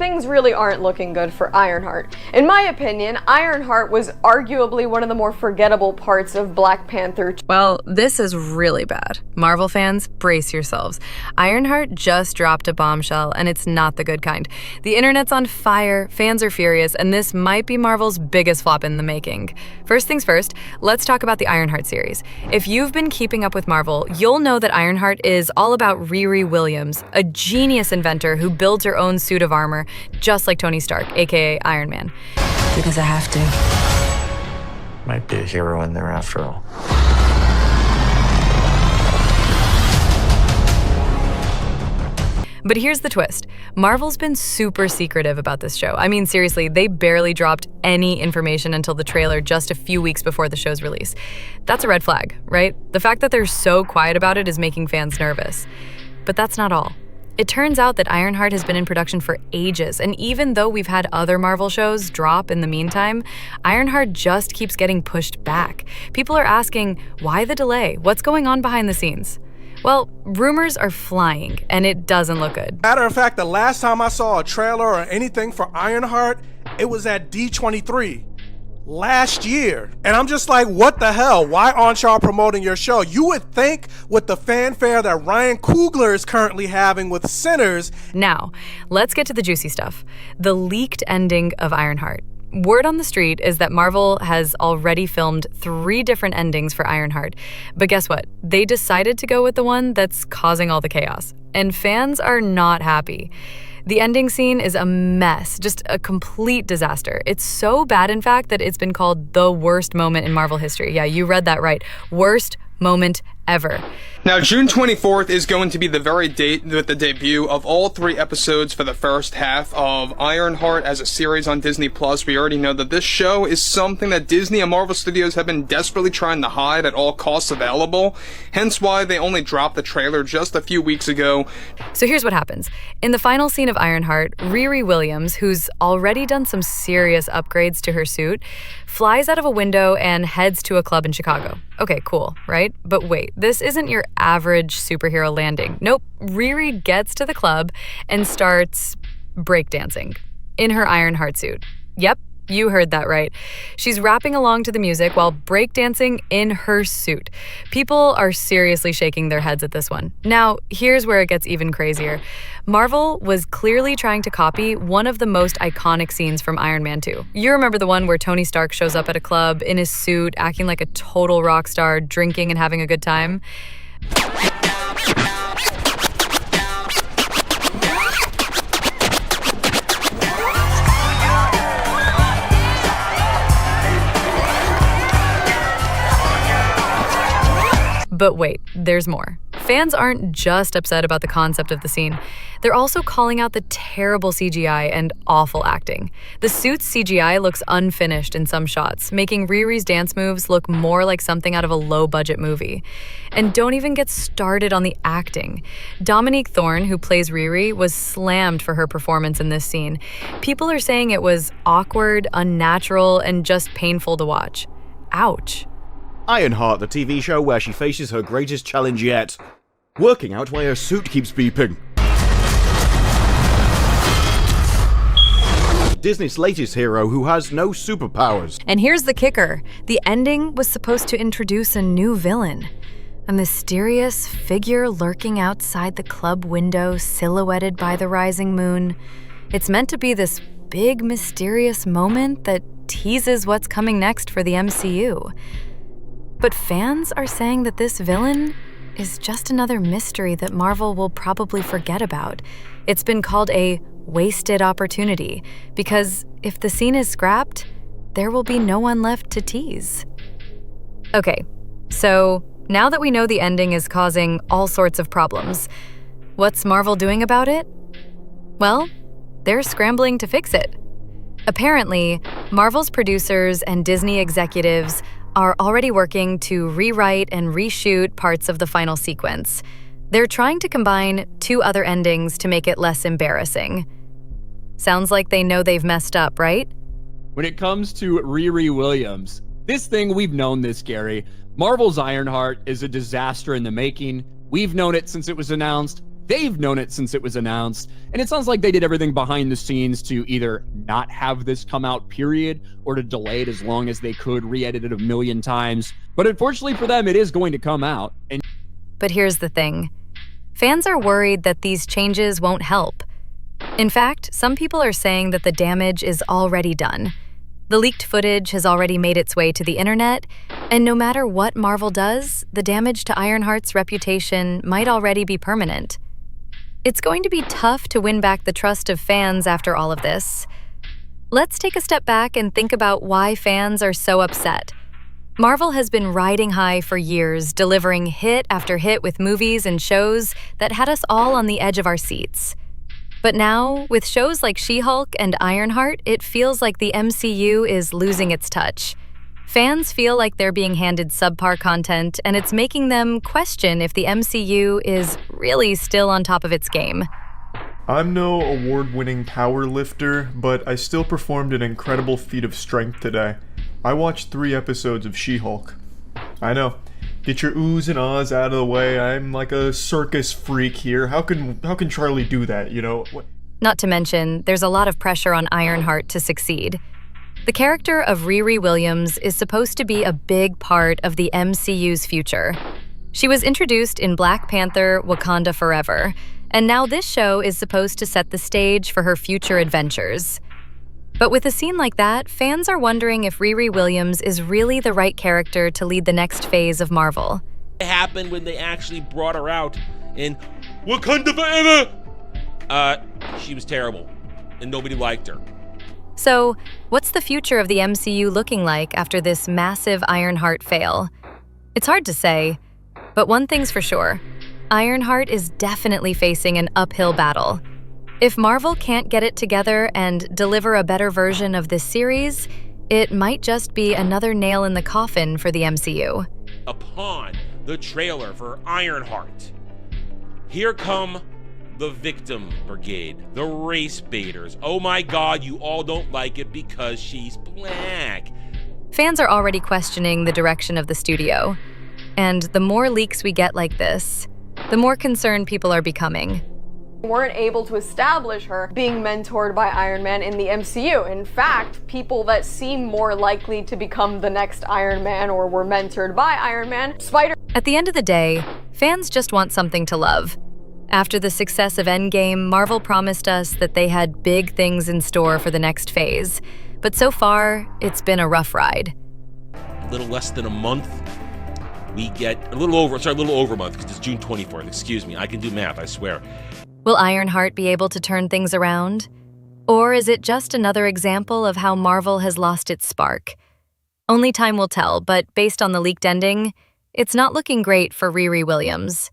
things really aren't looking good for Ironheart. In my opinion, Ironheart was arguably one of the more forgettable parts of Black Panther. Well, this is really bad. Marvel fans, brace yourselves. Ironheart just dropped a bombshell, and it's not the good kind. The internet's on fire, fans are furious, and this might be Marvel's biggest flop in the making. First things first, let's talk about the Ironheart series. If you've been keeping up with Marvel, you'll know that Ironheart is all about Riri Williams, a genius inventor who builds her own suit of armor, just like Tony Stark, aka Iron Man. Because I have to. Might be a hero in there after all. But here's the twist. Marvel's been super secretive about this show. I mean, seriously, they barely dropped any information until the trailer just a few weeks before the show's release. That's a red flag, right? The fact that they're so quiet about it is making fans nervous. But that's not all. It turns out that Ironheart has been in production for ages, and even though we've had other Marvel shows drop in the meantime, Ironheart just keeps getting pushed back. People are asking, why the delay? What's going on behind the scenes? Well, rumors are flying, and it doesn't look good. Matter of fact, the last time I saw a trailer or anything for Ironheart, it was at D23 last year. And I'm just like, what the hell? Why aren't y'all promoting your show? You would think with the fanfare that Ryan Coogler is currently having with Sinners. Now, let's get to the juicy stuff. The leaked ending of Ironheart. Word on the street is that Marvel has already filmed 3 different endings for Ironheart. But guess what? They decided to go with the one that's causing all the chaos. And fans are not happy. The ending scene is a mess, just a complete disaster. It's so bad, in fact, that it's been called the worst moment in Marvel history. Yeah, you read that right. Worst moment ever. Now, June 24th is going to be the very date with the debut of all 3 episodes for the first half of Ironheart as a series on Disney+. We already know that this show is something that Disney and Marvel Studios have been desperately trying to hide at all costs available, hence why they only dropped the trailer just a few weeks ago. So here's what happens. In the final scene of Ironheart, Riri Williams, who's already done some serious upgrades to her suit, flies out of a window and heads to a club in Chicago. Okay, cool, right? But wait, this isn't your average superhero landing. Nope, Riri gets to the club and starts breakdancing in her Ironheart suit. Yep, you heard that right. She's rapping along to the music while breakdancing in her suit. People are seriously shaking their heads at this one. Now, here's where it gets even crazier. Marvel was clearly trying to copy one of the most iconic scenes from Iron Man 2. You remember the one where Tony Stark shows up at a club in his suit, acting like a total rock star, drinking and having a good time? But wait, there's more. Fans aren't just upset about the concept of the scene. They're also calling out the terrible CGI and awful acting. The suit's CGI looks unfinished in some shots, making Riri's dance moves look more like something out of a low-budget movie. And don't even get started on the acting. Dominique Thorne, who plays Riri, was slammed for her performance in this scene. People are saying it was awkward, unnatural, and just painful to watch. Ouch. Ironheart, the TV show where she faces her greatest challenge yet. Working out why her suit keeps beeping. Disney's latest hero who has no superpowers. And here's the kicker. The ending was supposed to introduce a new villain. A mysterious figure lurking outside the club window, silhouetted by the rising moon. It's meant to be this big, mysterious moment that teases what's coming next for the MCU. But fans are saying that this villain is just another mystery that Marvel will probably forget about. It's been called a wasted opportunity, because if the scene is scrapped, there will be no one left to tease. Okay, so now that we know the ending is causing all sorts of problems, what's Marvel doing about it? Well, they're scrambling to fix it. Apparently, Marvel's producers and Disney executives are already working to rewrite and reshoot parts of the final sequence. They're trying to combine 2 other endings to make it less embarrassing. Sounds like they know they've messed up, right? When it comes to Riri Williams, this thing, we've known this, Gary. Marvel's Ironheart is a disaster in the making. We've known it since it was announced. They've known it since it was announced, and it sounds like they did everything behind the scenes to either not have this come out, period, or to delay it as long as they could, re-edit it a million times. But unfortunately for them, it is going to come out. But here's the thing. Fans are worried that these changes won't help. In fact, some people are saying that the damage is already done. The leaked footage has already made its way to the internet, and no matter what Marvel does, the damage to Ironheart's reputation might already be permanent. It's going to be tough to win back the trust of fans after all of this. Let's take a step back and think about why fans are so upset. Marvel has been riding high for years, delivering hit after hit with movies and shows that had us all on the edge of our seats. But now, with shows like She-Hulk and Ironheart, it feels like the MCU is losing its touch. Fans feel like they're being handed subpar content, and it's making them question if the MCU is really still on top of its game. I'm no award-winning power lifter, but I still performed an incredible feat of strength today. I watched 3 episodes of She-Hulk. I know. Get your oohs and ahs out of the way. I'm like a circus freak here. How can Charlie do that, you know? Not to mention, there's a lot of pressure on Ironheart to succeed. The character of Riri Williams is supposed to be a big part of the MCU's future. She was introduced in Black Panther: Wakanda Forever, and now this show is supposed to set the stage for her future adventures. But with a scene like that, fans are wondering if Riri Williams is really the right character to lead the next phase of Marvel. It happened when they actually brought her out in Wakanda Forever. She was terrible, and nobody liked her. So, what's the future of the MCU looking like after this massive Ironheart fail? It's hard to say, but one thing's for sure. Ironheart is definitely facing an uphill battle. If Marvel can't get it together and deliver a better version of this series, it might just be another nail in the coffin for the MCU. Upon the trailer for Ironheart, here come the victim brigade, the race baiters. Oh my god, you all don't like it because she's black. Fans are already questioning the direction of the studio. And the more leaks we get like this, the more concerned people are becoming. Weren't able to establish her being mentored by Iron Man in the MCU. In fact, people that seem more likely to become the next Iron Man or were mentored by Iron Man, At the end of the day, fans just want something to love. After the success of Endgame, Marvel promised us that they had big things in store for the next phase. But so far, it's been a rough ride. A little less than a month. We get a little over a month because it's June 24th. Excuse me, I can do math, I swear. Will Ironheart be able to turn things around? Or is it just another example of how Marvel has lost its spark? Only time will tell, but based on the leaked ending, it's not looking great for Riri Williams.